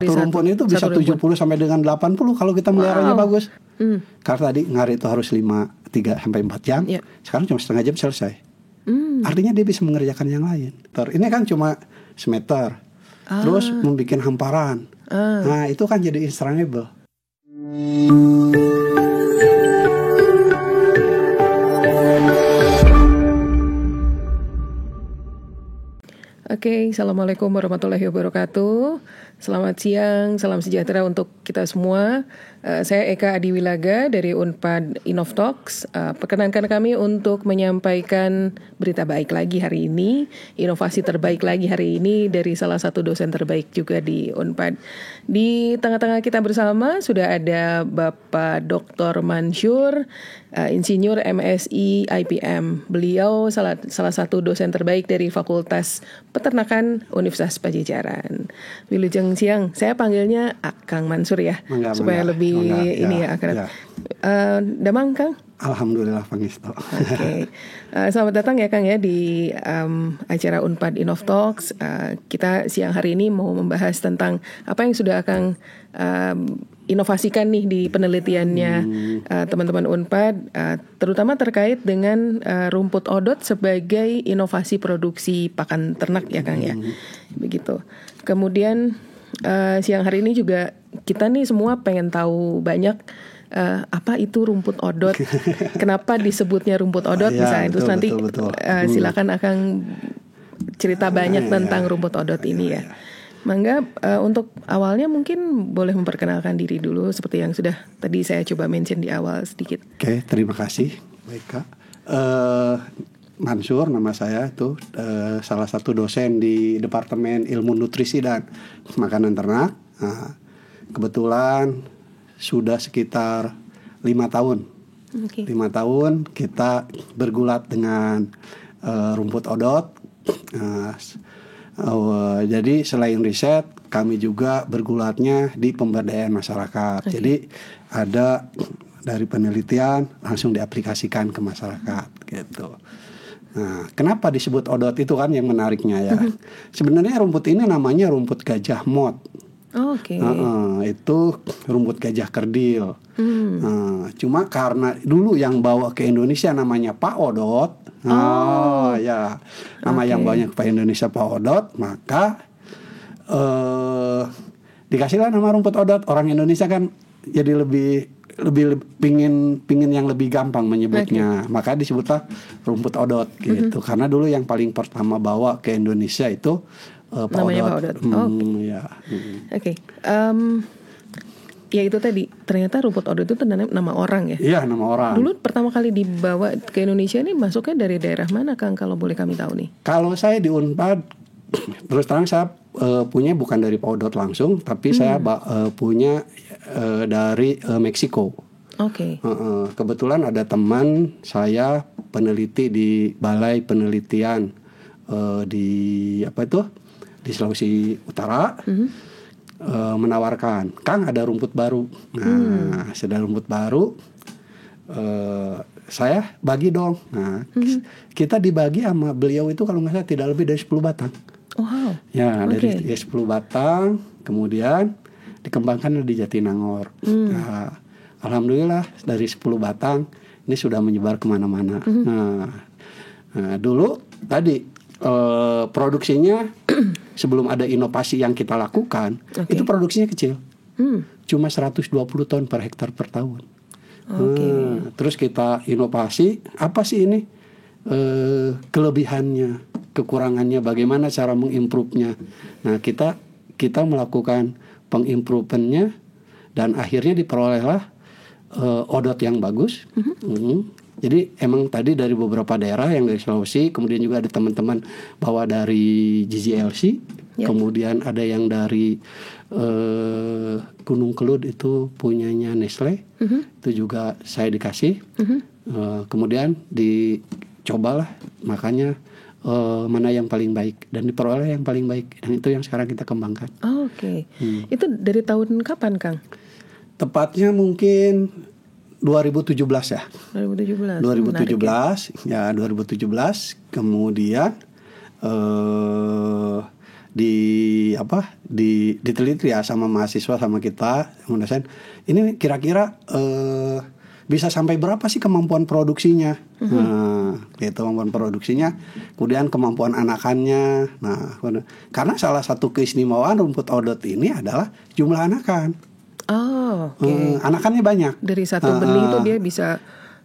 Satu rumpun itu bisa 70 sampai dengan 80 kalau kita meliharanya bagus. Karena tadi ngari itu harus 3 sampai 4 jam. Sekarang cuma setengah jam selesai. Artinya dia bisa mengerjakan yang lain. Ini kan cuma semeter. Terus membuat hamparan. Nah, itu kan jadi instagramable. Oke, Assalamualaikum warahmatullahi wabarakatuh. Selamat siang, salam sejahtera untuk kita semua. Saya Eka Adiwilaga dari Unpad Innovtalks. Perkenankan kami untuk menyampaikan berita baik lagi hari ini, inovasi terbaik lagi hari ini dari salah satu dosen terbaik juga di Unpad. Di tengah-tengah kita bersama sudah ada Bapak Dr. Mansur, Insinyur MSI IPM. Beliau salah satu dosen terbaik dari Fakultas Peternakan Universitas Pajajaran. Wilujeng siang, saya panggilnya Kang Mansur ya, supaya lebih ini ya akrab. Damang Kang? Alhamdulillah Pangestu. Oke. Selamat datang ya Kang ya di acara Unpad Innovtalks. Kita siang hari ini mau membahas tentang apa yang sudah Kang inovasikan nih di penelitiannya teman-teman Unpad, terutama terkait dengan rumput odot sebagai inovasi produksi pakan ternak ya Kang ya. Begitu. Kemudian siang hari ini juga kita nih semua pengen tahu banyak apa itu rumput odot, kenapa disebutnya rumput odot misalnya. Terus nanti silakan Akang cerita banyak tentang rumput odot ini ya. Mangga untuk awalnya mungkin boleh memperkenalkan diri dulu seperti yang sudah tadi saya coba mention di awal sedikit. Oke, terima kasih. Baik Kak. Mansur nama saya itu salah satu dosen di Departemen Ilmu Nutrisi dan Makanan Ternak. Nah, kebetulan sudah sekitar 5 tahun. 5 tahun kita bergulat dengan rumput odot. Jadi selain riset, kami juga bergulatnya di pemberdayaan masyarakat. Jadi ada dari penelitian langsung diaplikasikan ke masyarakat gitu. Nah, kenapa disebut odot itu kan yang menariknya ya. Sebenarnya rumput ini namanya rumput gajah mot. Itu rumput gajah kerdil. Cuma karena dulu yang bawa ke Indonesia namanya Pak Odot. Yang banyak ke Indonesia Pak Odot, maka dikasihlah nama rumput odot. Orang Indonesia kan jadi lebih pingin yang lebih gampang menyebutnya. Maka disebutlah rumput odot gitu. Karena dulu yang paling pertama bawa ke Indonesia itu namanya Pak Odot. Ya itu tadi, ternyata rumput odot itu nama orang ya? Iya, nama orang. Dulu pertama kali dibawa ke Indonesia ini masuknya dari daerah mana Kang, kalau boleh kami tahu nih? Kalau saya di Unpad, terus terang saya punya bukan dari Pak Odot langsung, tapi saya punya dari Meksiko. Kebetulan ada teman saya peneliti di Balai Penelitian di Sulawesi Utara. Menawarkan, Kang ada rumput baru. Nah, sudah rumput baru, saya bagi dong. Nah, kita dibagi sama beliau itu kalau nggak salah tidak lebih dari 10 batang. Dari 10 batang, kemudian dikembangkan di Jatinangor. Nah, alhamdulillah dari 10 batang ini sudah menyebar kemana-mana. Dulu tadi produksinya sebelum ada inovasi yang kita lakukan, itu produksinya kecil, cuma 120 ton per hektar per tahun. Terus kita inovasi, apa sih ini kelebihannya, kekurangannya, bagaimana cara mengimprove-nya. Nah, kita melakukan pengimprove-nya dan akhirnya diperolehlah odot yang bagus. Jadi emang tadi dari beberapa daerah yang dari Sulawesi, kemudian juga ada teman-teman bawa dari GGLC, kemudian ada yang dari Gunung Kelud itu punyanya Nestle, itu juga saya dikasih. Kemudian dicobalah, makanya mana yang paling baik dan diperoleh yang paling baik, dan itu yang sekarang kita kembangkan. Itu dari tahun kapan Kang? Tepatnya mungkin 2017 ya. 2017. 2017 ya, 2017. Kemudian diteliti ya sama mahasiswa sama kita mendesain ini kira-kira bisa sampai berapa sih kemampuan produksinya. Nah, gitu kemampuan produksinya, kemudian kemampuan anakannya. Nah, karena salah satu keistimewaan rumput odot ini adalah jumlah anakan. Anakannya banyak. Dari satu benih itu dia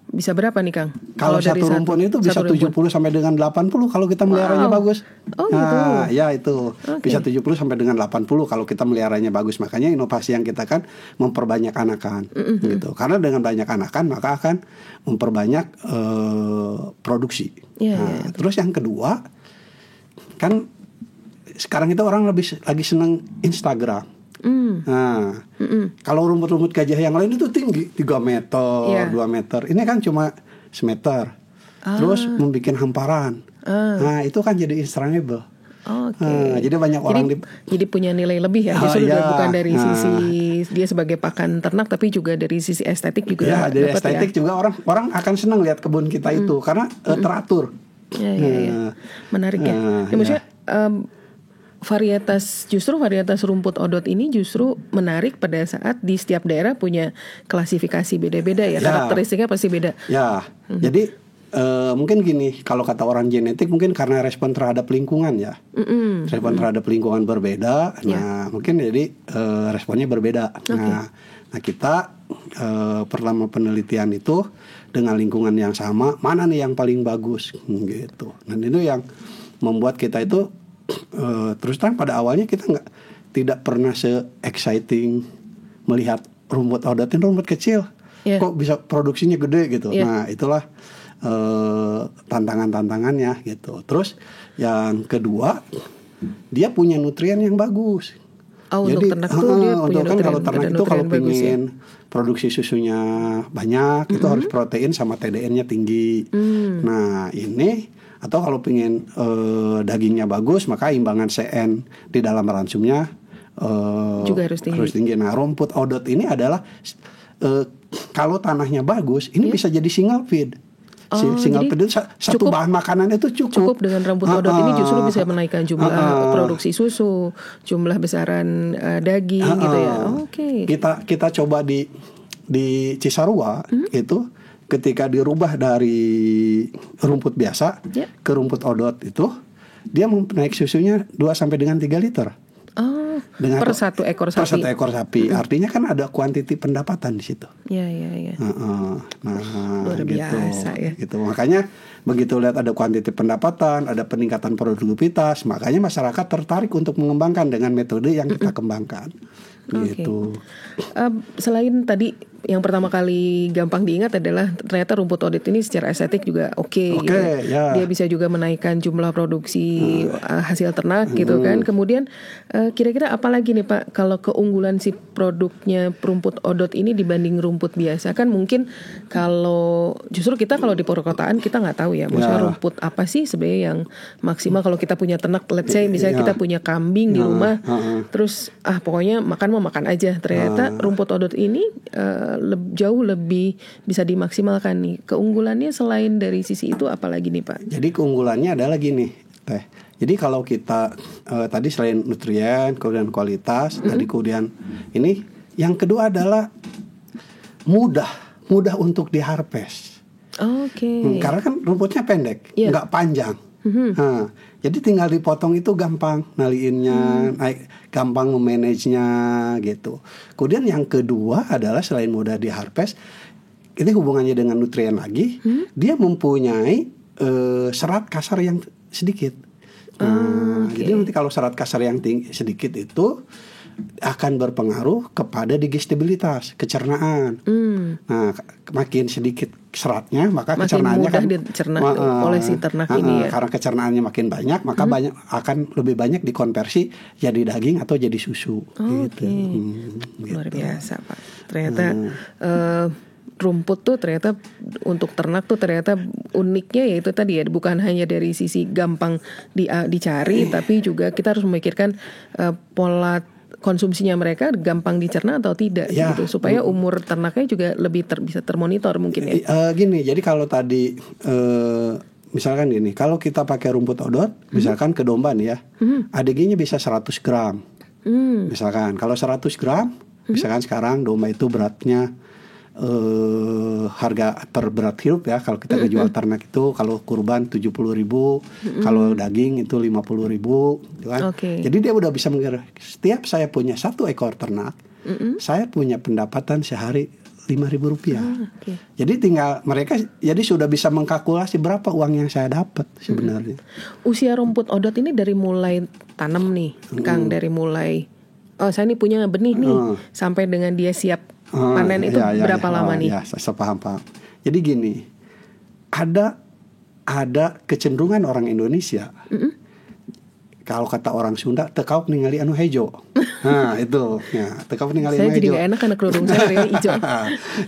bisa berapa nih Kang? Kalau satu rumpun itu bisa 70 sampai dengan 80 kalau kita meliharanya bagus. Gitu. Ya itu. Bisa 70 sampai dengan 80 kalau kita meliharanya bagus. Makanya inovasi yang kita kan memperbanyak anakan gitu. Karena dengan banyak anakan maka akan memperbanyak produksi. Terus yang kedua kan sekarang itu orang lagi senang Instagram. Nah, kalau rumput-rumput gajah yang lain itu tinggi 3 meter, 2 meter. Ini kan cuma semeter. Terus membuat hamparan. Nah, itu kan jadi Instagramable. Jadi banyak orang jadi punya nilai lebih ya. Justru bukan dari sisi dia sebagai pakan ternak, tapi juga dari sisi estetik juga. Ya, dari estetik juga orang akan senang lihat kebun kita itu karena teratur. Menarik ya. Maksudnya varietas rumput odot ini justru menarik pada saat di setiap daerah punya klasifikasi beda-beda ya. Karakteristiknya pasti beda. Jadi mungkin gini, kalau kata orang genetik mungkin karena respon terhadap lingkungan ya. Respon terhadap lingkungan berbeda. Nah, mungkin jadi responnya berbeda. Nah, kita pertama penelitian itu dengan lingkungan yang sama, mana nih yang paling bagus gitu. Dan itu yang membuat kita itu terus terang pada awalnya kita tidak pernah se-exciting melihat rumput odot ini rumput kecil kok bisa produksinya gede gitu. Nah itulah tantangannya gitu. Terus yang kedua dia punya nutrien yang bagus. Jadi untuk ternak tuh dia punya kan kalau ternak itu kalau pengen produksi susunya banyak itu harus protein sama TDN-nya tinggi. Nah ini atau kalau pengen dagingnya bagus maka imbangan CN di dalam ransumnya juga harus tinggi. Nah rumput odot ini adalah kalau tanahnya bagus ini bisa jadi single feed. Single feed itu satu bahan makanan itu cukup dengan rumput odot ini justru bisa menaikkan jumlah produksi susu, jumlah besaran daging gitu ya. Kita coba di Cisarua itu ketika dirubah dari rumput biasa ke rumput odot itu dia naik susunya 2 sampai dengan 3 liter. Per satu ekor sapi. Artinya kan ada kuantiti pendapatan di situ. Luar biasa ya. Gitu. Makanya begitu lihat ada kuantiti pendapatan, ada peningkatan produktivitas, makanya masyarakat tertarik untuk mengembangkan dengan metode yang kita kembangkan. Gitu. Selain tadi yang pertama kali gampang diingat adalah ternyata rumput odot ini secara estetik juga oke gitu. Dia bisa juga menaikkan jumlah produksi hasil ternak gitu kan. Kemudian kira-kira apa lagi nih Pak kalau keunggulan si produknya rumput odot ini dibanding rumput biasa? Kan mungkin kalau justru kita kalau di perkotaan kita nggak tahu ya maksudnya rumput apa sih sebenarnya yang maksimal kalau kita punya ternak, let's say misalnya kita punya kambing di rumah terus pokoknya makan aja. Ternyata rumput odot ini jauh lebih bisa dimaksimalkan nih. Keunggulannya selain dari sisi itu apalagi nih Pak? Jadi keunggulannya adalah gini Teh. Jadi kalau kita tadi selain nutrien, kemudian kualitas, tadi kemudian ini yang kedua adalah mudah untuk diharvest. Karena kan rumputnya pendek, nggak panjang. Jadi tinggal dipotong itu gampang naliinnya, gampang memanagenya gitu. Kemudian yang kedua adalah selain mudah diharvest, ini hubungannya dengan nutrien lagi, dia mempunyai serat kasar yang sedikit. Jadi nanti kalau serat kasar yang sedikit itu akan berpengaruh kepada digestibilitas, kecernaan. Nah, makin sedikit seratnya, maka makin kecernaannya kan dicerna oleh si ternak ini ya. Karena kecernaannya makin banyak, maka akan lebih banyak dikonversi jadi daging atau jadi susu. Gitu. Luar biasa Pak. Ternyata rumput tuh ternyata untuk ternak tuh ternyata uniknya yaitu tadi ya bukan hanya dari sisi gampang dicari, tapi juga kita harus memikirkan pola konsumsinya mereka gampang dicerna atau tidak gitu supaya umur ternaknya juga lebih bisa termonitor mungkin ya. Gini, jadi kalau tadi misalkan gini, kalau kita pakai rumput odot, misalkan ke domba nih ya, ADG-nya bisa 100 gram. Misalkan kalau 100 gram, misalkan sekarang domba itu beratnya harga per berat hidup ya, kalau kita ngejual ternak itu, kalau kurban 70.000, kalau daging itu 50.000, gitu kan. Jadi dia udah bisa mengira, setiap saya punya 1 ekor ternak, saya punya pendapatan sehari Rp5.000. Jadi tinggal mereka jadi sudah bisa mengkalkulasi berapa uang yang saya dapat sebenarnya. Usia rumput odot ini dari mulai tanam nih, Kang, dari mulai saya ini punya benih nih, sampai dengan dia siap panen itu berapa lama nih? Ya, saya paham. Jadi gini, ada kecenderungan orang Indonesia. Kalau kata orang Sunda, tekau ningali anu hejo. Nah itu, ya tekau ningali anu hejo. Saya jadi gak enak karena kerudung saya hijau.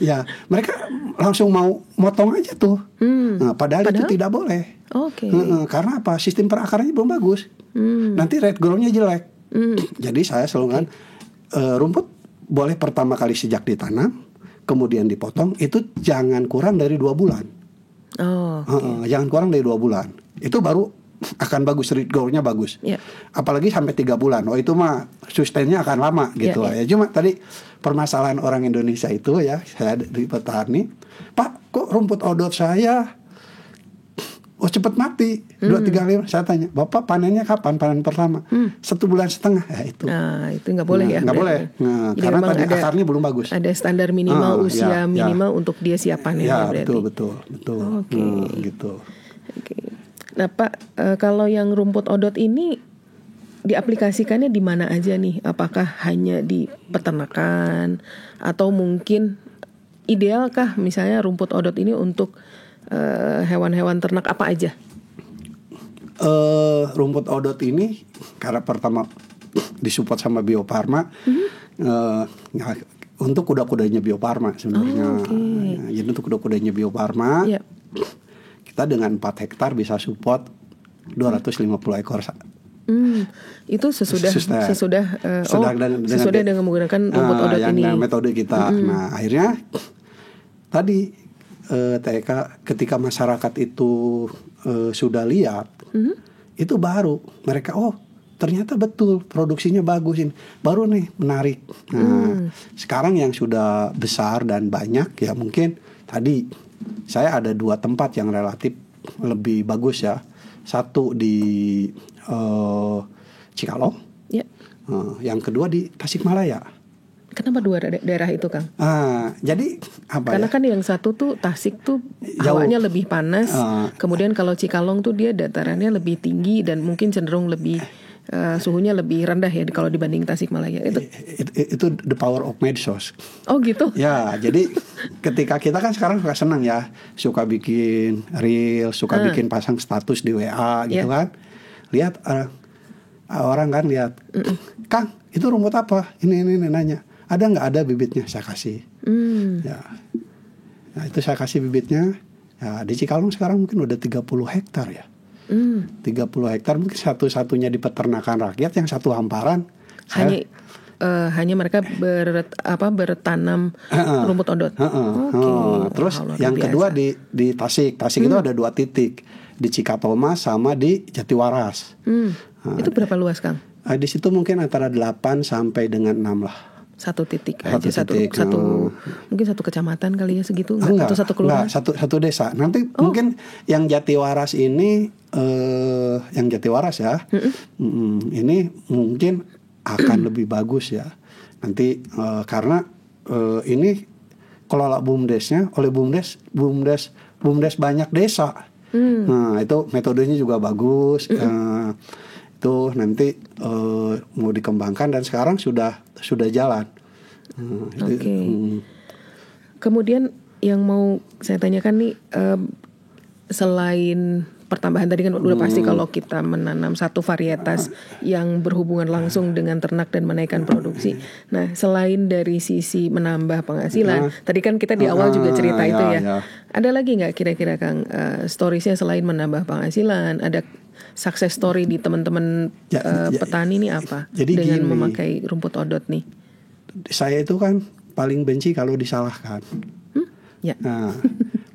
Ya, mereka langsung mau motong aja tuh. Nah, padahal itu tidak boleh. Karena apa? Sistem perakarannya belum bagus. Nanti red growth-nya jelek. Jadi saya selalu kan rumput boleh pertama kali sejak ditanam, kemudian dipotong, itu jangan kurang dari 2 bulan. Jangan kurang dari 2 bulan. Itu baru akan bagus, red growth-nya bagus. Apalagi sampai 3 bulan. Oh itu mah sustainnya akan lama gitu ya. Cuma tadi permasalahan orang Indonesia itu ya, saya di petani, Pak kok rumput odot saya cepat mati 2-3 kali. Saya tanya, Bapak panennya kapan? Panen pertama 1,5 bulan. Ya itu. Itu nggak boleh ya? Nggak boleh. Karena tadi akarnya belum bagus. Ada standar minimal usia minimal untuk dia siap panen. Ya betul. Gitu. Nah Pak, kalau yang rumput odot ini diaplikasikannya di mana aja nih? Apakah hanya di peternakan atau mungkin idealkah misalnya rumput odot ini untuk hewan-hewan ternak apa aja? Rumput odot ini karena pertama disupport sama Bio Farma, untuk kuda-kudanya Bio Farma sebenarnya. Jadi untuk kuda-kudanya Bio Farma, kita dengan 4 hektar bisa support 250 ekor. Itu sesudah dengan menggunakan rumput odot ini. Metode kita. Nah akhirnya tadi TK ketika masyarakat itu sudah lihat, itu baru mereka ternyata betul produksinya bagus ini, baru nih menarik. Nah sekarang yang sudah besar dan banyak ya, mungkin tadi saya ada 2 tempat yang relatif lebih bagus ya. Satu di Cikalong, yang kedua di Tasikmalaya. Kenapa 2 daerah itu, Kang? Jadi apa? Karena kan yang satu tuh Tasik tuh hawanya lebih panas, kemudian kalau Cikalong tuh dia datarannya lebih tinggi dan mungkin cenderung lebih suhunya lebih rendah ya kalau dibanding Tasikmalaya. Itu the power of medsos. Oh gitu? Ya, jadi ketika kita kan sekarang suka senang ya, suka bikin reel, suka bikin pasang status di WA gitu kan. Lihat orang kan lihat, Kang itu rumput apa? Ini nanya. Ada nggak? Ada bibitnya, saya kasih. Ya. Nah itu saya kasih bibitnya. Ya, di Cikalong sekarang mungkin udah 30 hektar ya. 30 hektar mungkin satu-satunya di peternakan rakyat yang satu hamparan. Hanya mereka bertanam rumput odot. Terus yang kedua di Tasik. Tasik itu ada 2 titik. Di Cikatoma sama di Jatiwaras. Itu berapa luas, Kang? Di situ mungkin antara 8 sampai dengan 6 lah. Satu titik aja, mungkin satu kecamatan kali ya segitu, atau satu kelurahan? Satu desa. Nanti mungkin yang Jatiwaras ini, yang Jatiwaras ya, ini mungkin akan lebih bagus ya. Nanti karena ini kelola BUMDesnya oleh BUMDes banyak desa. Nah itu metodenya juga bagus. Itu nanti mau dikembangkan dan sekarang sudah jalan. Kemudian yang mau saya tanyakan nih, selain pertambahan tadi kan udah pasti kalau kita menanam satu varietas yang berhubungan langsung dengan ternak dan menaikkan produksi. Nah selain dari sisi menambah penghasilan, tadi kan kita di awal juga cerita itu ya. Ada lagi nggak kira-kira Kang storiesnya selain menambah penghasilan? Ada success story di teman-teman petani ini apa? Jadi dengan memakai rumput odot nih? Saya itu kan paling benci kalau disalahkan. Ya. Nah,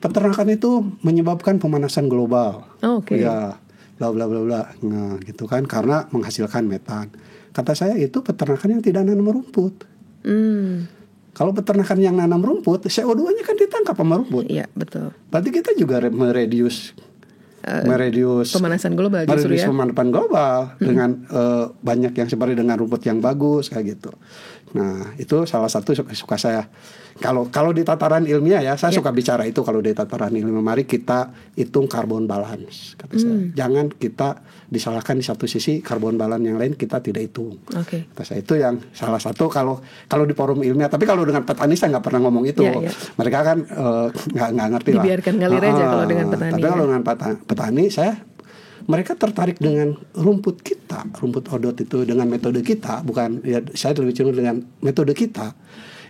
peternakan itu menyebabkan pemanasan global. Oke. Ya, bla bla bla bla. Nah, gitu kan, karena menghasilkan metan. Kata saya itu peternakan yang tidak nanam rumput. Kalau peternakan yang nanam rumput, CO2-nya kan ditangkap sama rumput. Iya, betul. Berarti kita juga meredius pemanasan global justru ya. Pemanasan global dengan banyak yang seperti dengan rumput yang bagus kayak gitu. Nah, itu salah satu suka saya. Kalau di tataran ilmiah ya, saya suka bicara itu kalau di tataran ilmiah. Mari kita hitung carbon balance, kata saya. Jangan kita disalahkan di satu sisi, carbon balance yang lain kita tidak hitung. Kata saya itu yang salah satu kalau di forum ilmiah. Tapi kalau dengan petani saya nggak pernah ngomong itu. Mereka kan nggak ngerti lah. Dibiarkan ngalir aja kalau dengan petani. Tapi kalau dengan petani mereka tertarik dengan rumput kita, rumput odot itu dengan metode kita, bukan ya, saya lebih cenderung dengan metode kita.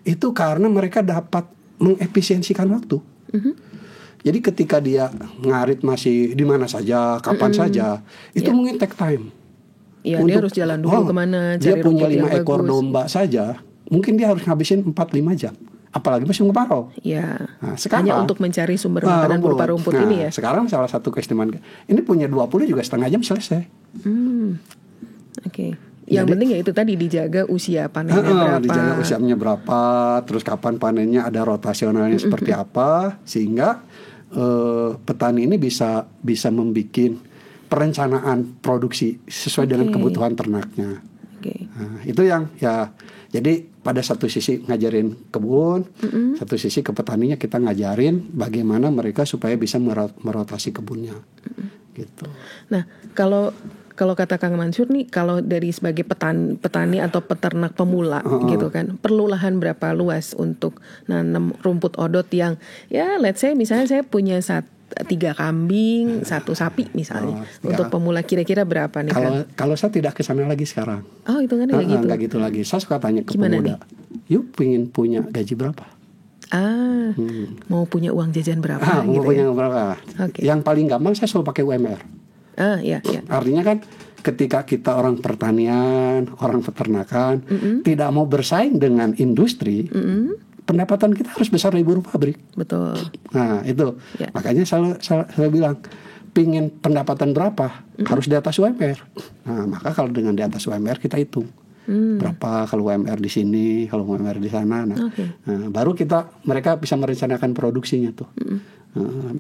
Itu karena mereka dapat mengefisiensikan waktu. Jadi ketika dia ngarit masih di mana saja, kapan saja, itu mungkin take time. Iya, dia harus jalan dulu kemana, cari dia punya 5 ekor bagus. domba saja, mungkin dia harus ngabisin 4-5 jam. Apalagi musim kemarau. Iya. Nah, sekarang, hanya untuk mencari sumber makanan berupa rumput ini ya. Sekarang salah satu keistimewaan ini punya 20 juga setengah jam selesai. Oke. Yang penting ya itu tadi dijaga usia panennya berapa. Dijaga usianya berapa, terus kapan panennya, ada rotasionalnya seperti apa, sehingga petani ini bisa membuat perencanaan produksi sesuai dengan kebutuhan ternaknya. Nah, itu yang ya. Jadi pada satu sisi ngajarin kebun, satu sisi ke petaninya kita ngajarin bagaimana mereka supaya bisa merotasi kebunnya, gitu. Nah, kalau kata Kang Mansur nih, kalau dari sebagai petani atau peternak pemula gitu kan, perlu lahan berapa luas untuk nanam rumput odot yang ya let's say misalnya saya punya 3 kambing, 1 sapi misalnya. Untuk pemula kira-kira berapa nih kan? Kalau saya tidak kesana lagi sekarang. Oh, itu kan kayak gitu. Nggak gitu lagi. Saya suka tanya ke Gimana pemuda, yuk pengen punya gaji berapa? Mau punya uang jajan berapa? Mau gitu punya ya? berapa? Yang paling gampang saya selalu pakai UMR. Iya. Artinya kan ketika kita orang pertanian, orang peternakan, tidak mau bersaing dengan industri, pendapatan kita harus besar dari buruh pabrik. Betul. Nah itu, makanya saya bilang, pingin pendapatan berapa harus di atas UMR. Nah maka kalau dengan di atas UMR kita hitung berapa kalau UMR di sini, kalau UMR di sana. Nah, baru mereka bisa merencanakan produksinya tuh.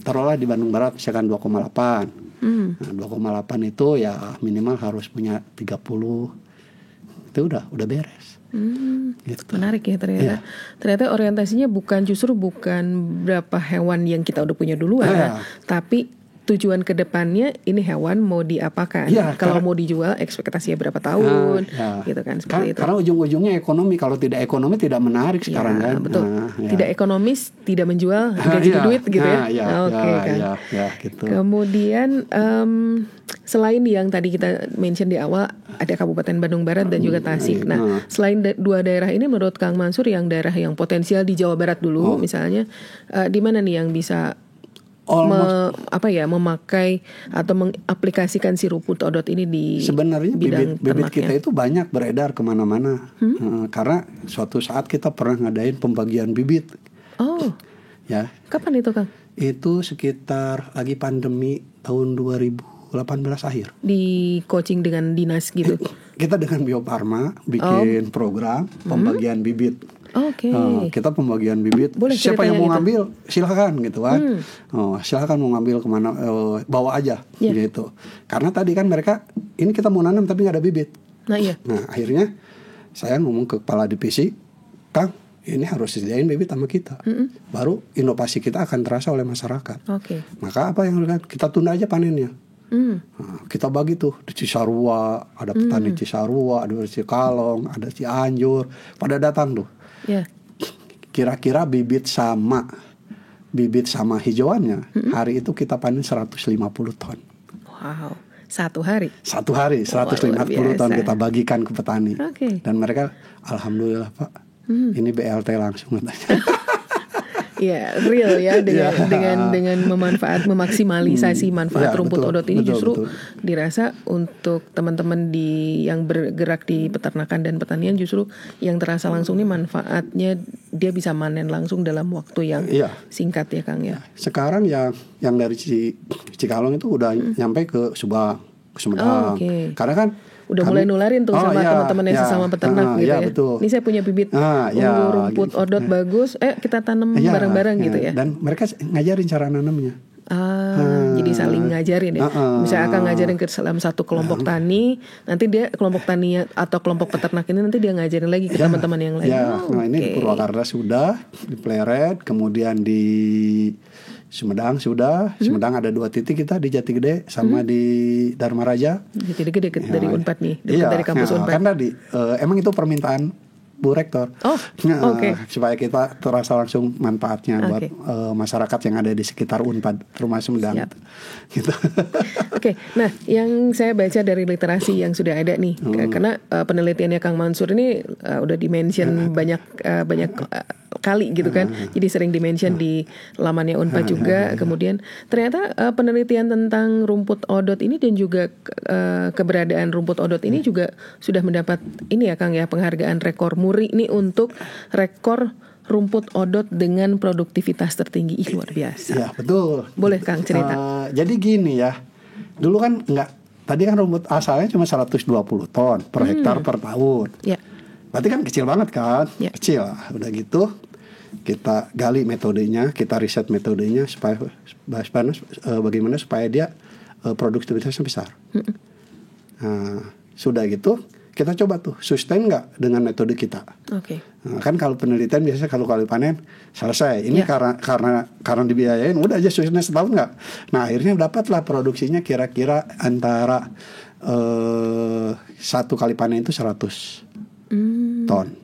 Taruhlah di Bandung Barat misalkan 2,8. Nah, 2,8 itu ya minimal harus punya 30. Itu udah beres. Gitu. Menarik ya ternyata. Ternyata orientasinya bukan berapa hewan yang kita udah punya duluan, tapi tujuan kedepannya ini hewan mau diapakan. Kalau mau dijual ekspektasinya berapa tahun, gitu kan seperti itu. Karena ujung-ujungnya ekonomi. Kalau tidak ekonomi tidak menarik sekarang kan. Betul. Tidak ekonomis, tidak menjual, gaji duit gitu ya. Gitu. Kemudian selain yang tadi kita mention di awal, ada Kabupaten Bandung Barat dan juga Tasik. Nah, selain 2 daerah ini, menurut Kang Mansur yang daerah yang potensial di Jawa Barat dulu, misalnya, di mana nih yang bisa memakai atau mengaplikasikan si rumput odot ini di sebenarnya bidang bibit kita itu banyak beredar kemana-mana. Karena suatu saat kita pernah ngadain pembagian bibit. Ya. Kapan itu, Kang? Itu sekitar lagi pandemi tahun 2018 akhir. Di coaching dengan dinas gitu. Kita dengan Bio Farma bikin program pembagian bibit. Kita pembagian bibit. Boleh, siapa yang mau ngambil silakan gitu kan. Silakan mau ngambil kemana, bawa aja gitu. Karena tadi kan mereka ini kita mau nanam tapi nggak ada bibit. Nah akhirnya saya ngomong ke kepala divisi, Kang, ini harus disediain bibit sama kita. Baru inovasi kita akan terasa oleh masyarakat. Maka apa yang kita tunda aja panennya. Nah, kita bagi tuh di Cisarua, ada petani Cisarua, ada di Cikalong, ada Cianjur, pada datang tuh. Kira-kira bibit sama hijauannya, hari itu kita panen 150 ton. Wow, satu hari 150 ton kita bagikan ke petani. Dan mereka alhamdulillah Pak, ini BLT langsung katanya. Ya, real ya dengan memaksimalisasi manfaat rumput betul, odot ini betul, justru betul. dirasa untuk teman-teman yang bergerak di peternakan dan pertanian justru yang terasa langsung nih manfaatnya dia bisa manen langsung dalam waktu yang singkat ya Kang ya. Sekarang yang dari Cikalong itu udah nyampe ke Subang, ke Sumedang. Karena kan udah mulai nularin tuh sama teman-teman yang sesama peternak gitu ya. Betul. Ini saya punya bibit rumput odot bagus, kita tanam bareng-bareng gitu ya. Dan mereka ngajarin cara nanamnya. Jadi saling ngajarin ya. Misalnya akan ngajarin ke dalam satu kelompok tani, nanti dia kelompok tani atau kelompok peternak ini nanti dia ngajarin lagi ke teman-teman yang lain. Ini di Purwakarta sudah, di Pleret, kemudian di Sumedang sudah. Sumedang ada 2 titik kita di Jati Gede sama di Dharma Raja. Jati Gede deket dari Unpad nih, dari kampus Unpad. Karena emang itu permintaan Bu Rektor. Supaya kita terasa langsung manfaatnya buat masyarakat yang ada di sekitar Unpad, rumah Sumedang. Gitu. Nah yang saya baca dari literasi yang sudah ada nih, karena penelitiannya Kang Mansur ini udah dimention banyak kali gitu kan, jadi sering dimention di lamannya Unpad juga. Kemudian ternyata penelitian tentang rumput odot ini dan juga keberadaan rumput odot ini juga sudah mendapat ini ya Kang ya, penghargaan rekor muri ini untuk rekor rumput odot dengan produktivitas tertinggi. Luar biasa. Ya betul. Boleh Kang cerita? Jadi gini ya, dulu kan tadi kan rumput asalnya cuma 120 ton per hektar per tahun. Berarti kan kecil banget kan, kecil lah. Udah gitu kita gali metodenya, kita riset metodenya supaya bagaimana supaya dia produktivitasnya besar. Sudah gitu kita coba tuh sustain nggak dengan metode kita. Kan kalau penelitian biasanya kalau kali panen selesai. Ini karena dibiayain udah aja sustain setahun nggak. Nah akhirnya dapatlah produksinya kira-kira antara 1 kali panen itu 100 ton.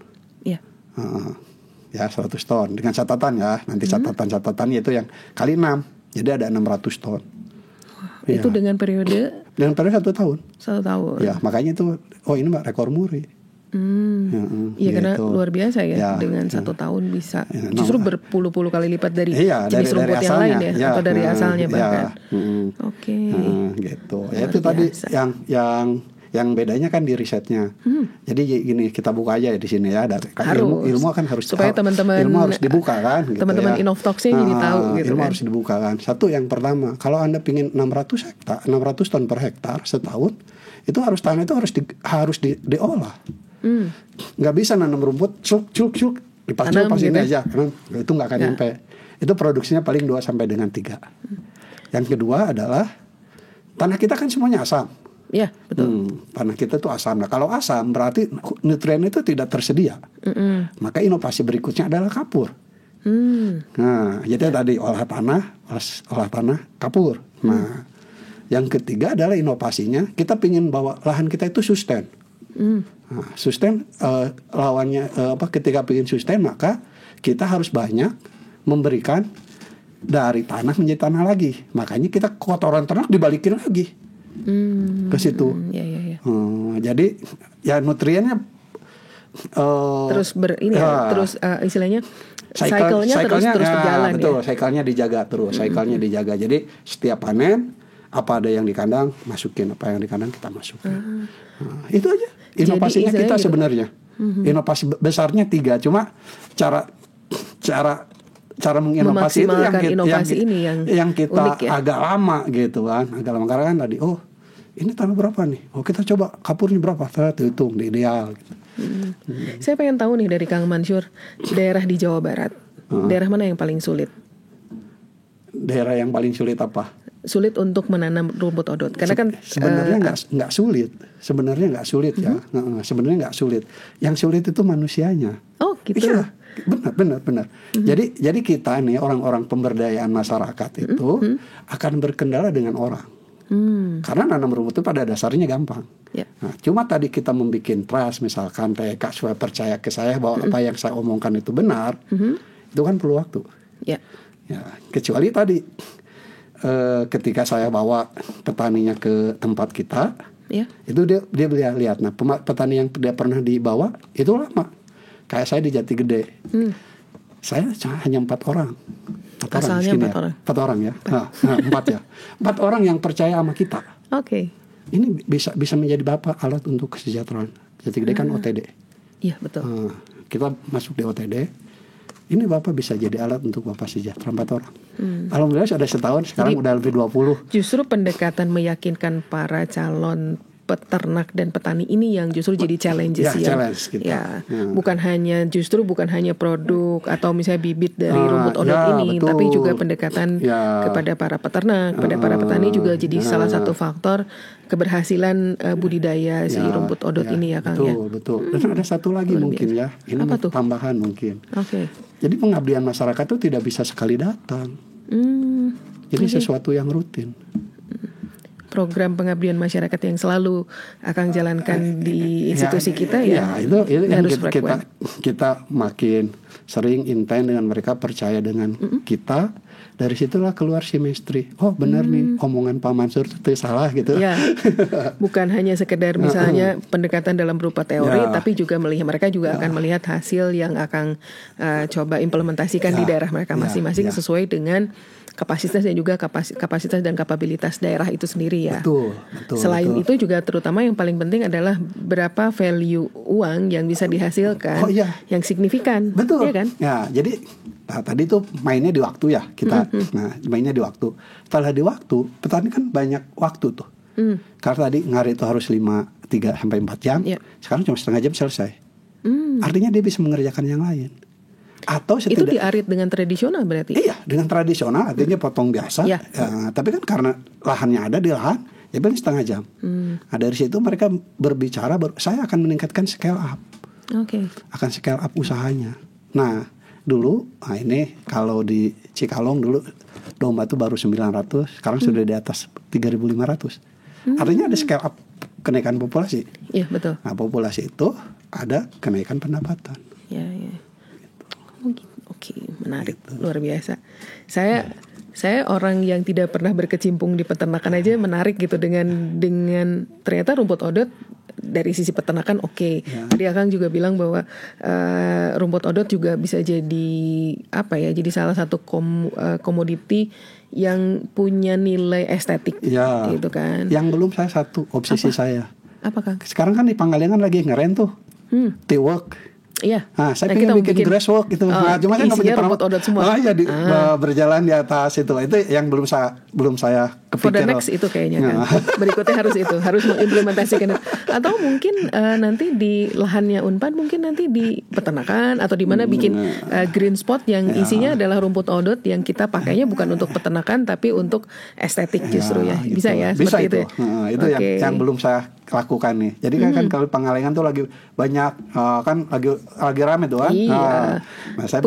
100 ton dengan catatan ya. Nanti catatan itu yang kali 6. Jadi ada 600 ton. Itu dengan periode 1 tahun. 1 tahun. Ya, makanya itu ini Mbak rekor muri. Iya karena luar biasa ya, dengan 1 tahun bisa justru berpuluh-puluh kali lipat dari jenis rumput dari yang lain ya, atau dari asalnya bahkan. Gitu. Ya itu tadi yang bedanya kan di risetnya. Jadi gini, kita buka aja di sini ya. Ilmu kan harus supaya teman-teman ilmu harus dibuka kan. Teman-teman gitu ya. Inoftalksnya jadi tahu gitu. Ilmu kan. harus dibuka kan. Satu yang pertama, kalau Anda pingin 600 ton per hektar setahun, itu tanah itu harus diolah. Nggak bisa nanam rumput cuk pas ini aja. Itu nggak akan nyampe. Itu produksinya paling 2 sampai dengan 3. Yang kedua adalah tanah kita kan semuanya asam. Ya betul. Tanah kita tuh asam. Nah kalau asam berarti nutrien itu tidak tersedia. Maka inovasi berikutnya adalah kapur. Nah jadi tadi olah tanah kapur. Nah yang ketiga adalah inovasinya kita pingin bahwa lahan kita itu sustain. Nah, sustain lawannya ketika pingin sustain maka kita harus banyak memberikan dari tanah menjadi tanah lagi. Makanya kita kotoran ternak dibalikin lagi. Ke situ. Jadi ya nutriennya terus terus istilahnya cycle-nya terus berjalan. Betul, cycle-nya dijaga terus, dijaga. Jadi setiap panen apa ada yang di kandang masukin, apa yang di kandang kita masukin. Itu aja inovasinya kita gitu. Sebenarnya. Inovasi besarnya 3, cuma cara menginovasi itu yang kita unik, ya? Agak lama gitu kan. Agak lama karena kan tadi ini tanah berapa nih? Kita coba kapurnya berapa? Kita hitung di ideal gitu. Saya pengen tahu nih dari Kang Mansur, daerah di Jawa Barat. Daerah mana yang paling sulit? Daerah yang paling sulit apa? Sulit untuk menanam rumput odot. Karena kan sebenarnya nggak sulit. Sebenarnya nggak sulit ya. Sebenarnya nggak sulit. Yang sulit itu manusianya. Oh gitu. Iya. Benar. Jadi kita nih orang-orang pemberdayaan masyarakat itu akan berkendala dengan orang. Karena nanam rumput itu pada dasarnya gampang. Nah, cuma tadi kita membuat trust misalkan TK supaya percaya ke saya bahwa apa yang saya omongkan itu benar. Itu kan perlu waktu. Ya, kecuali tadi ketika saya bawa petaninya ke tempat kita, itu dia lihat. Nah, petani yang tidak pernah dibawa itu lama. Kayak saya di Jati Gede. Saya hanya 4 orang. Asalnya 4 orang. 4 orang ya. 4 ya. 4 orang yang percaya sama kita. Oke. Ini bisa menjadi Bapak alat untuk kesejahteraan. Jati Gede kan OTD. Iya, betul. Kita masuk di OTD. Ini Bapak bisa jadi alat untuk Bapak sejahtera 4 orang. Alhamdulillah sudah setahun, sekarang udah lebih 20. Justru pendekatan meyakinkan para calon peternak dan petani ini yang justru jadi challenges challenge kita. Bukan hanya produk atau misalnya bibit dari rumput odot ini, betul. Tapi juga pendekatan kepada para peternak, kepada para petani juga jadi salah satu faktor keberhasilan budidaya si rumput odot ini ya Kang. Betul. Dan ada satu lagi mungkin ya, ini tambahan mungkin. Jadi pengabdian masyarakat itu tidak bisa sekali datang. Jadi sesuatu yang rutin. Program pengabdian masyarakat yang selalu akan jalankan di institusi kita ya itu harus kita makin sering intens dengan mereka, percaya dengan kita. Dari situlah keluar simestri. Oh benar nih omongan Pak Mansur itu salah gitu. Ya, bukan hanya sekedar misalnya pendekatan dalam berupa teori, tapi juga mereka juga akan melihat hasil yang akan coba implementasikan di daerah mereka masing-masing sesuai dengan kapasitas dan juga kapasitas dan kapabilitas daerah itu sendiri ya. Betul. Selain itu juga terutama yang paling penting adalah berapa value uang yang bisa dihasilkan yang signifikan. Betul. Ya kan? Ya, jadi tadi tuh mainnya di waktu ya kita. Nah, mainnya di waktu. Setelah di waktu, petani kan banyak waktu tuh. Karena tadi ngarit itu harus 3 sampai 4 jam. Sekarang cuma setengah jam selesai. Artinya dia bisa mengerjakan yang lain. Atau itu diarit dengan tradisional berarti? Iya, dengan tradisional artinya potong biasa. Tapi kan karena lahannya ada di lahan, ya paling setengah jam. Nah, dari situ mereka berbicara, saya akan meningkatkan scale up. Akan scale up usahanya. Nah, dulu, ini kalau di Cikalong dulu domba itu baru 900, sekarang sudah di atas 3.500. Artinya ada scale up kenaikan populasi. Iya, betul. Nah, populasi itu ada kenaikan pendapatan. Ya. Oke, menarik, luar biasa. Saya orang yang tidak pernah berkecimpung di peternakan aja menarik gitu dengan ternyata rumput odot dari sisi peternakan oke. Tadi Akang juga bilang bahwa rumput odot juga bisa jadi jadi salah satu komoditi yang punya nilai estetik gitu kan. Yang belum saya satu obsesi saya. Apa Kang? Sekarang kan di Pangalengan lagi ngeren tuh T-work. Iya. Nah, saya pengen bikin grasswork gitu. Cuma saya nggak punya rumput odot semua. Berjalan di atas itu yang belum saya kepikir. For the next itu kayaknya kan. Berikutnya harus mengimplementasikan. Atau mungkin nanti di lahannya Unpad mungkin nanti di peternakan atau di mana bikin green spot yang isinya adalah rumput odot yang kita pakainya bukan untuk peternakan tapi untuk estetik justru ya. Bisa ya seperti itu. Itu yang belum saya lakukan nih. Jadi kan kalau Pangalengan tuh lagi banyak kan lagi rame tuh kan. Nah, saya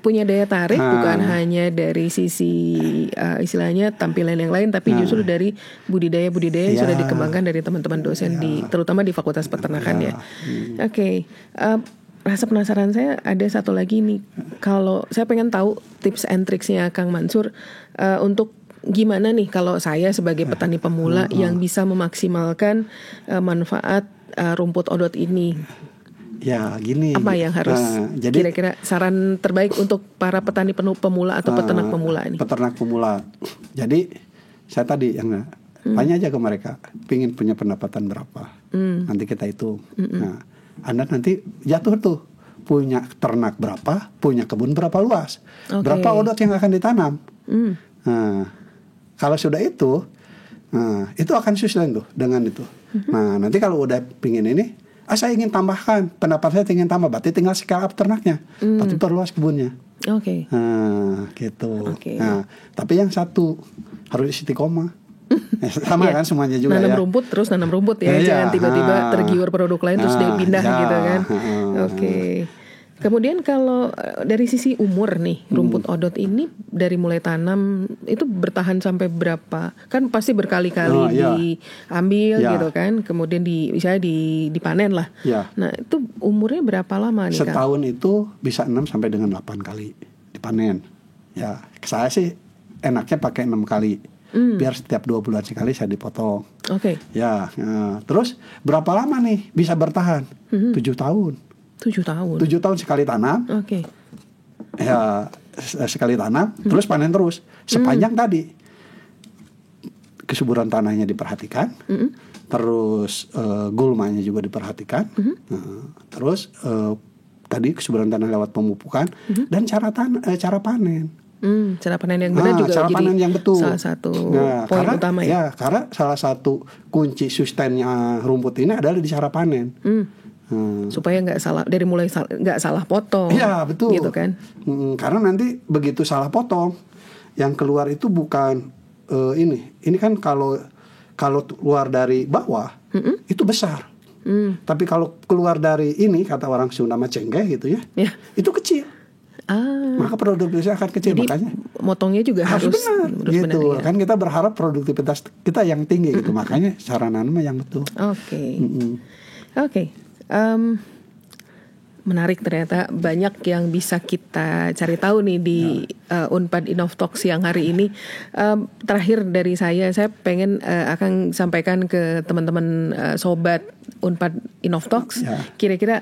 punya daya tarik bukan hanya dari sisi istilahnya tampilan yang lain tapi justru dari budidaya yang sudah dikembangkan dari teman-teman dosen terutama di Fakultas Peternakan ya. Rasa penasaran saya ada satu lagi nih. Kalau saya pengen tahu tips and tricksnya Kang Mansur untuk gimana nih kalau saya sebagai petani pemula yang bisa memaksimalkan manfaat rumput odot ini? Ya gini. Apa yang harus kira-kira saran terbaik untuk para petani pemula atau peternak pemula ini? Peternak pemula. Jadi saya tadi yang tanya aja ke mereka, pingin punya pendapatan berapa? Nanti kita hitung. Nah, Anda nanti jatuh tuh punya ternak berapa, punya kebun berapa luas, berapa odot yang akan ditanam. Nah, kalau sudah itu akan sustain tuh dengan itu. Nah, nanti kalau udah pingin ini, saya ingin tambahkan, pendapat saya ingin tambah, berarti tinggal scale up ternaknya, berarti perluas kebunnya. Nah, gitu. Nah, tapi yang satu harus istiqomah. Sama kan semuanya juga nanam rumput terus nanam rumput ya, jangan tiba-tiba tergiur produk lain terus dia pindah gitu kan. Kemudian kalau dari sisi umur nih rumput odot ini dari mulai tanam itu bertahan sampai berapa? Kan pasti berkali-kali diambil gitu kan, kemudian misalnya dipanen lah. Nah itu umurnya berapa lama nih Kang? Setahun itu bisa 6 sampai dengan 8 kali dipanen. Ya saya sih enaknya pakai 6 kali. Biar setiap 2 bulan sekali saya dipotong. Terus berapa lama nih bisa bertahan? 7 tahun. 7 tahun. 7 tahun sekali tanam. ya sekali tanam, terus panen terus sepanjang tadi kesuburan tanahnya diperhatikan, terus gulmanya juga diperhatikan, terus tadi kesuburan tanah lewat pemupukan dan cara panen. Cara panen yang benar juga cara jadi panen yang betul. salah satu poin utama ya. Karena salah satu kunci sustainnya rumput ini adalah di cara panen. Supaya nggak salah dari mulai nggak salah potong. Iya betul. Gitu kan? Karena nanti begitu salah potong, yang keluar itu bukan ini kan kalau keluar dari bawah itu besar. Tapi kalau keluar dari ini kata orang Sunda mah cengkeh gitu ya, itu kecil. Maka produktivitasnya akan kecil. Jadi, makanya motongnya juga harus benar gitu benar, ya? Kan kita berharap produktivitas kita yang tinggi gitu. Makanya cara nanam yang betul. Oke. Menarik, ternyata banyak yang bisa kita cari tahu nih di Unpad Innovtalks yang hari ini. Terakhir dari saya pengen akan sampaikan ke teman-teman sobat Unpad Innovtalks. Kira-kira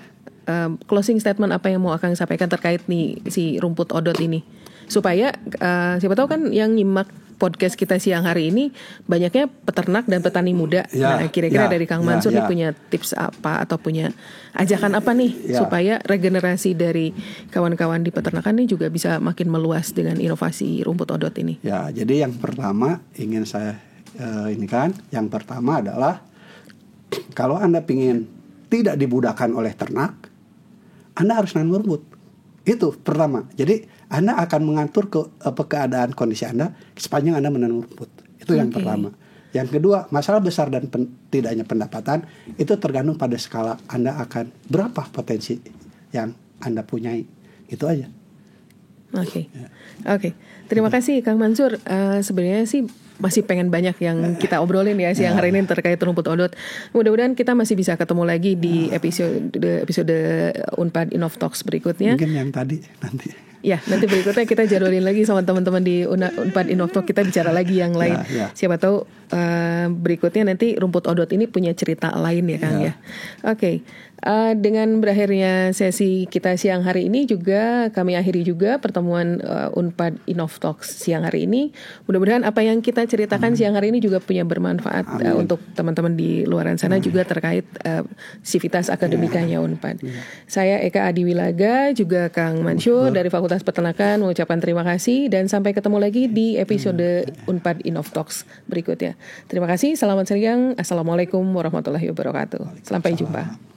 closing statement apa yang mau akan sampaikan terkait nih si rumput odot ini, supaya siapa tahu kan yang nyimak podcast kita siang hari ini banyaknya peternak dan petani muda. Nah, kira-kira dari Kang Mansur nih punya tips apa atau punya ajakan apa nih supaya regenerasi dari kawan-kawan di peternakan ini juga bisa makin meluas dengan inovasi rumput odot ini. Ya, jadi yang pertama ingin saya yang pertama adalah kalau Anda ingin tidak dibudakkan oleh ternak, Anda harus nanam rumput. Itu pertama. Jadi Anda akan mengatur keadaan kondisi Anda sepanjang Anda menanam rumput. Itu yang pertama. Yang kedua, masalah besar dan tidaknya pendapatan itu tergantung pada skala Anda akan berapa potensi yang Anda punyai. Itu aja. Oke. Terima kasih Kang Mansur. Sebenarnya sih masih pengen banyak yang kita obrolin ya siang hari ini terkait rumput odot. Mudah-mudahan kita masih bisa ketemu lagi di episode Unpad Innovtalks berikutnya. Mungkin yang tadi nanti. Ya, nanti berikutnya kita jadwalin lagi sama teman-teman di Unpad Innovtalks, kita bicara lagi yang lain. Siapa tahu berikutnya nanti rumput odot ini punya cerita lain ya Kang ya. Oke. Dengan berakhirnya sesi kita siang hari ini juga kami akhiri juga pertemuan Unpad Innovtalks siang hari ini. Mudah-mudahan apa yang kita ceritakan siang hari ini juga punya bermanfaat untuk teman-teman di luaran sana juga terkait sivitas akademikanya Unpad. Saya Eka Adiwilaga, juga Kang Mansur dari Fakultas Peternakan mengucapkan terima kasih dan sampai ketemu lagi di episode Unpad Innovtalks berikutnya. Terima kasih, selamat siang. Assalamualaikum warahmatullahi wabarakatuh. Sampai jumpa.